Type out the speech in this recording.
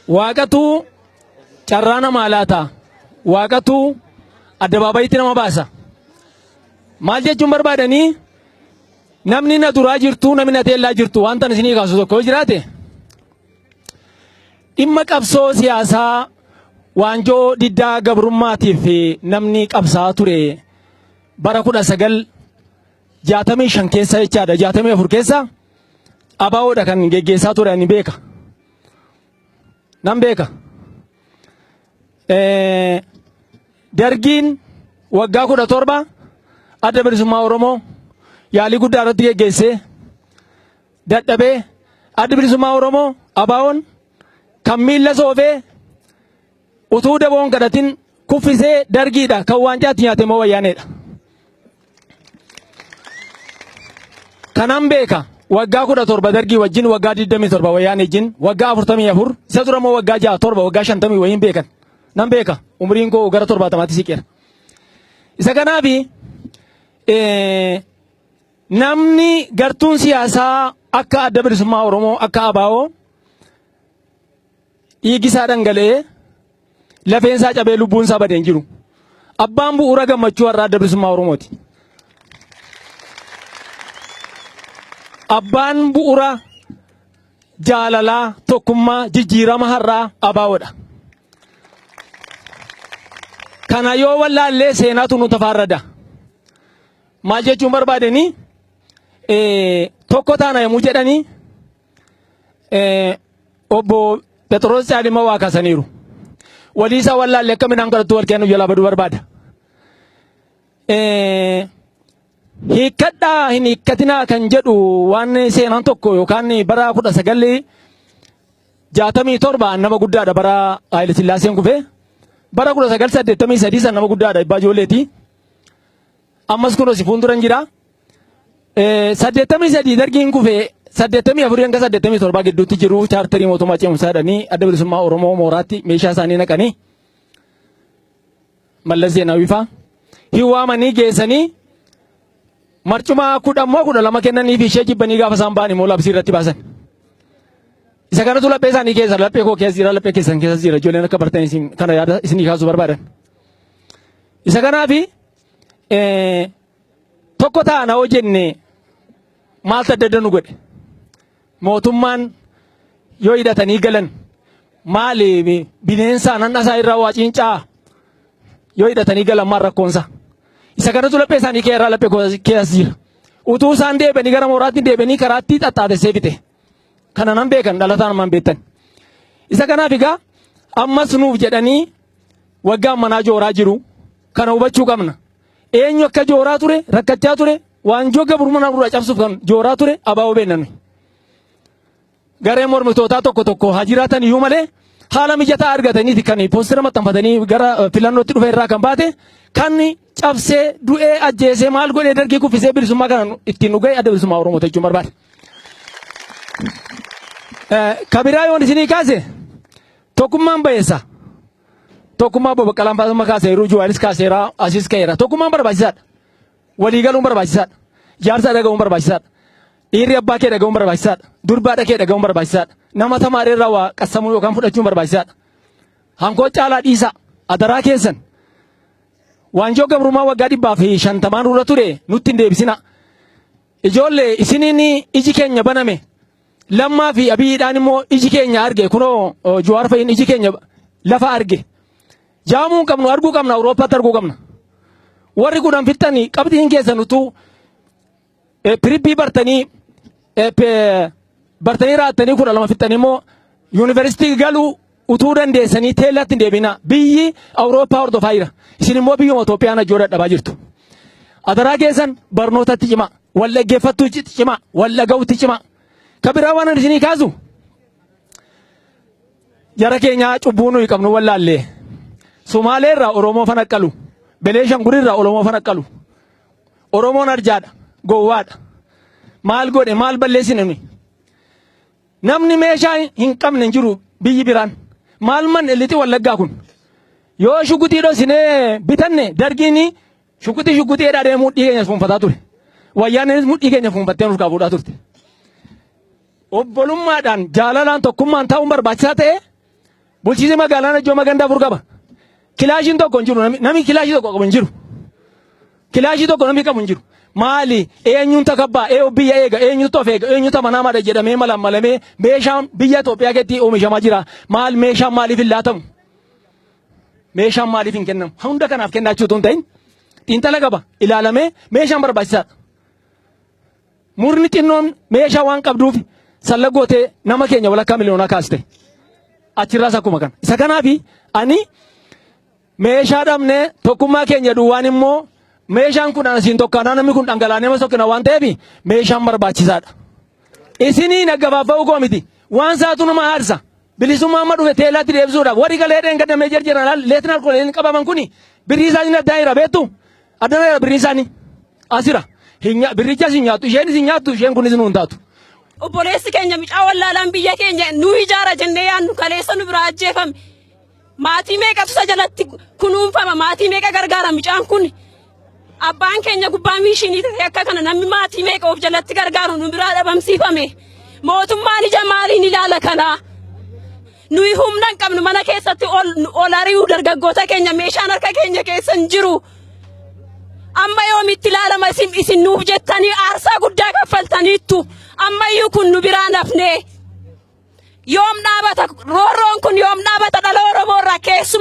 Waaqatu carraana maalaata. Waaqatu addabaabayitti nama baasa. Maal jechuun barbaadanii namni na duraa jirtu namni na teellaa jirtu wanta isinii kaasu tokko jiraate dhimma qabsoo siyaasaa waanjoo diddaa gabrummaatiif namni qabsaa ture bara 1965 keessa jechaadha 64 keessa abaawoodha kan geggeessaa ture ani beeka. Nan beeka. Dargiin waggaa 17 adda bilisummaa Oromoo yaalii guddaa irratti geggeessee dadhabee adda bilisummaa Oromoo abaawoon kan miilla soofee utuu daboon kadhatin kuffisee dargiidha kan waancaatti nyaate moo wayyaaneedha. Kanan beeka waggaa 17 dargii wajjin waggaa 27 wayyaanee wajjin waggaa 44 isa dura moo waggaa 67 waggaa 50 wayyin beekan nan beeka umriin koo gara 70 siqeera. Isa kanaafi namni gartuun siyaasaa akka adda bilisummaa Oromoo akka abaawoo dhiigisaa dhangala'ee lafeensaa cabee lubbuunsaa badeen jiru. Abbaan bu'uura gammachuu har'a adda bilisummaa Oromooti. Abbaan bu'uura jaalalaa tokkummaa jijjiirama har'aa abaawoodha. Kana yoo wallaallee seenaatu nu tafaarrada. Maal jechuun barbaadanii tokko taana yommuu jedhanii obbo Phexros Caalima waa kaasaniiru. Waliisaa wallaallee akka midhaan kadhattu wal kennu jalaa baduu barbaada. Hiikkadhaa hin hiikkatinaa kan jedhu waan seenaan tokko yookaan bara 1967 nama guddaadha bara Haayile Sillaaseen kufee bara 1983 san nama guddaadha ibbaa ijoolleeti. Ammas kunuun si fuulduran jira. 83 dargiin kufee 84 hanga 87 gidduutti jiru chaartarii mootummaa ceemsaadhanii adda bilisummaa Oromoo mooraatti meeshaa isaanii naqanii Mallas Zeenaawii fa'aa hiwaamanii geessanii marcuma 12 kennanii fi ishee jibbanii gaafa isaan ba'an immoo labsii irratti baasan. Isa kanatu laphee isaanii keessa laphee koo keessa jira laphee keessan keessa jira ijoolleen akka bartan isin kana yaada isinii kaasuu barbaadan. Isa kanaafi tokko taana hoo jenne maaltu adda adda nu godhe mootummaan yoo hidhatanii galan maali bineensaan hannasaa irraa waa ciincaa yoo hidhatanii galan maal rakkoonsa. Isa kanatu laphee isaanii keessa laphee keessa jira. Utuu isaan deebanii gara mooraatti deebanii karaatti xaxxaatessee bite. Kana nan beekan dhalataan man beektan. Isa kanaaf egaa ammas nuuf jedhanii waggaan manaa jooraa jiru kana hubachuu qabna. Eenyu akka jooraa ture rakkachaa ture waanjoo gabrummaa nurraa cabsuuf kan jooraa ture abaa'oo beennanu. Garee mormitootaa tokko haa jiraatan iyyuu malee haala mijataa argataniiti kan poostera maxxanfatanii gara filannootti dhufe irraa kan baate kan cabsee du'ee ajjeesee maal godhee dargii kuffisee bilisummaa kana ittiin dhugee adda bilisummaa Oromoo jechuun barbaade. Kabiraa yoon isinii kaase tokkummaan bayeessa. Tokkummaa Obbo Baqqalaan Faasamaa kaaseeru Juwaaris kaaseera Asiis ka'eera. Tokkummaan barbaachisaadha. Waliigaluun barbaachisaadha. Jaarsa dhaga'uun barbaachisaadha. Dhiirri abbaa kee dhaga'uun barbaachisaadha. Durbaa dhaqee dhaga'uun barbaachisaadha. Nama tamaaree irraa waa qassamuu yookaan fudhachuun barbaachisaadha. Hankoo caalaa dhiisa adaraa keessan. Waanjoo gabrummaa waggaa 150 dura ture nutti hin deebisina. Ijoollee isiniin iji keenya baname. Lammaa fi Abiidhaan immoo iji keenya arge kunoo Juwaar fa'iin iji keenya lafa arge. Jaamuu qabnu arguu qabna Awurooppaatti arguu qabna. Warri kudhan fixxanii qabxiin keessan utuu piripii bartanii raattanii 12 fixxanii immoo yuunivarsiitii galuu utuu dandeessanii teellaatti hin deebina. Biyyi Awurooppaa hordofaa jira. Isin immoo biyyuma Itoophiyaan ajjoo dadhabaa jirtu. Adaraa keessan barnootatti cima. Wal dhaggeeffattuutti cima. Wal dhaga'uutti cima. Kabiraa waan isinii kaasu jara keenyaa cubbuu nuyi qabnu wallaallee. Sumaalee irraa Oromoo fanaqqalu. Beleeshangurii irraa Oromoo fanaqqalu. Oromoon arjaadha. Gowwaadha. Maal godhe maal balleessine nuyi. Namni meeshaa hin qabne hin jiru biyyi biraan. Maal man illiti wallaggaa kun. Yoo shugutii dhosinee bitanne dargiin shugutii dhaa deemuu mudhii keenya fuunfataa ture. Wayyaaneenis mudhii keenya fuunfattee nuuf qaabuudhaa turte. Obbolummaadhaan jaalalaan tokkummaan ta'uun barbaachisaa ta'e Bulchiinsi magaalaa Najjoo maganda afur qaba. Kilaashiin tokko hin jiru. Namni kilaashii tokko qabu hin jiru. Kilaashii tokko namni qabu hin jiru. Maali eenyuun takabbaa biyya eega eenyutu of eega eenyutu manaamaadha jedhamee malammalamee meeshaan biyya Itoophiyaa keessatti oomishamaa jira. Maal meeshaan maaliif hin laatamu? Meeshaan maaliif hin kennamu? Hunda kanaaf kennachuu tun ta'in xiinxala qaba ilaalamee meeshaan barbaachisaadha. Murni xinnoon meeshaa waan qabduuf sallagootee nama keenya walakkaa miliyoonaa kaaste. Achirraas akkuma kana. Isa kanaafi ani meeshaa dhabnee tokkummaa keenya duwwaan immoo meeshaan kun asiin tokkanaa namni kun dhangalaanee nama sokkina waan ta'eef meeshaan barbaachisaadha. Isinii naggabaafa'uu koo miti. Waan saatu nama aarsa. Bilisummaa amma dhufe teelaatti deebisuudhaaf warri galee dheengadamee jirjiran leetinaal koleen qabaman kuni birrii isaanii addaan jira beektu. Addaan jira birrii isaanii. Asira. Birricha si nyaattu isheen si nyaattu isheen kunis nuun taatu. Obboleessi keenya mucaa wallaalaan biyya keenya nu ijaara jennee yaannu kaleessa nu biraa ajjeefame. Maatii meeqatu isa jalatti kunuunfama maatii meeqa gargaara mucaan kun. Abbaan keenya gubbaa miishinii ta'e akka kana namni maatii meeqa of jalatti gargaaru nu biraa dhabamsiifame. Mootummaan ija maaliin ilaala kanaa? Nuyi humna hin qabnu mana keessatti ol ari'uu dargaggoota keenya meeshaan harka keenya keessa hin jiru. Amma yoomitti ilaalama isin nuuf jettanii aarsaa guddaa kaffaltaniittu. Ammayyuu kun nu biraa nafne. Yoom dhaabata roorroon kun yoom dhaabata dhala Oromoo irraa keessumaa.